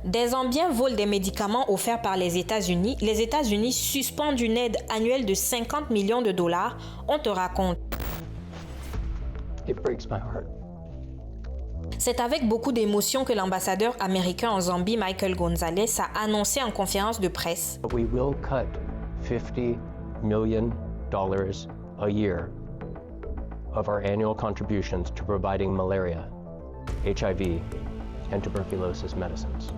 Des Zambiens volent des médicaments offerts par les États-Unis. Les États-Unis suspendent une aide annuelle de 50 millions de dollars. On te raconte. It breaks my heart. C'est avec beaucoup d'émotion que l'ambassadeur américain en Zambie, Michael Gonzalez, a annoncé en conférence de presse. We will cut $50 million a year of our annual contributions to providing malaria, HIV, and tuberculosis medicines.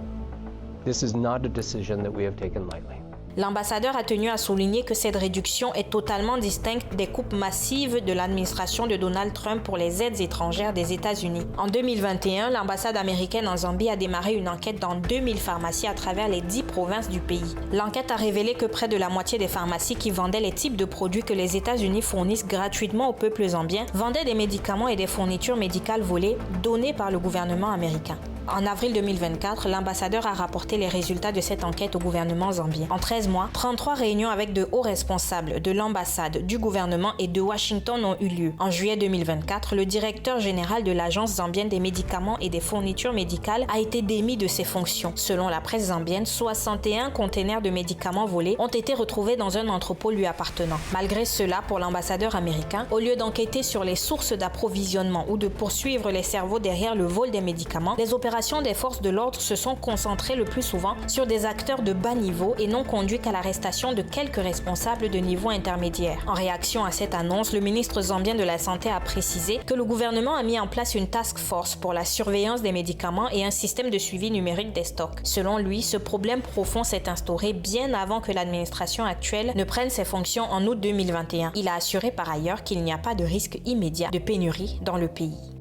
This is not a decision that we have taken lightly. L'ambassadeur a tenu à souligner que cette réduction est totalement distincte des coupes massives de l'administration de Donald Trump pour les aides étrangères des États-Unis. En 2021, l'ambassade américaine en Zambie a démarré une enquête dans 2000 pharmacies à travers les 10 provinces du pays. L'enquête a révélé que près de la moitié des pharmacies qui vendaient les types de produits que les États-Unis fournissent gratuitement au peuple zambien vendaient des médicaments et des fournitures médicales volées données par le gouvernement américain. En avril 2024, l'ambassadeur a rapporté les résultats de cette enquête au gouvernement zambien. En 13 mois, 33 réunions avec de hauts responsables de l'ambassade, du gouvernement et de Washington ont eu lieu. En juillet 2024, le directeur général de l'Agence zambienne des médicaments et des fournitures médicales a été démis de ses fonctions. Selon la presse zambienne, 61 containers de médicaments volés ont été retrouvés dans un entrepôt lui appartenant. Malgré cela, pour l'ambassadeur américain, au lieu d'enquêter sur les sources d'approvisionnement ou de poursuivre les cerveaux derrière le vol des médicaments, les opérations des forces de l'ordre se sont concentrées le plus souvent sur des acteurs de bas niveau et n'ont conduit qu'à l'arrestation de quelques responsables de niveau intermédiaire. En réaction à cette annonce, le ministre zambien de la Santé a précisé que le gouvernement a mis en place une task force pour la surveillance des médicaments et un système de suivi numérique des stocks. Selon lui, ce problème profond s'est instauré bien avant que l'administration actuelle ne prenne ses fonctions en août 2021. Il a assuré par ailleurs qu'il n'y a pas de risque immédiat de pénurie dans le pays.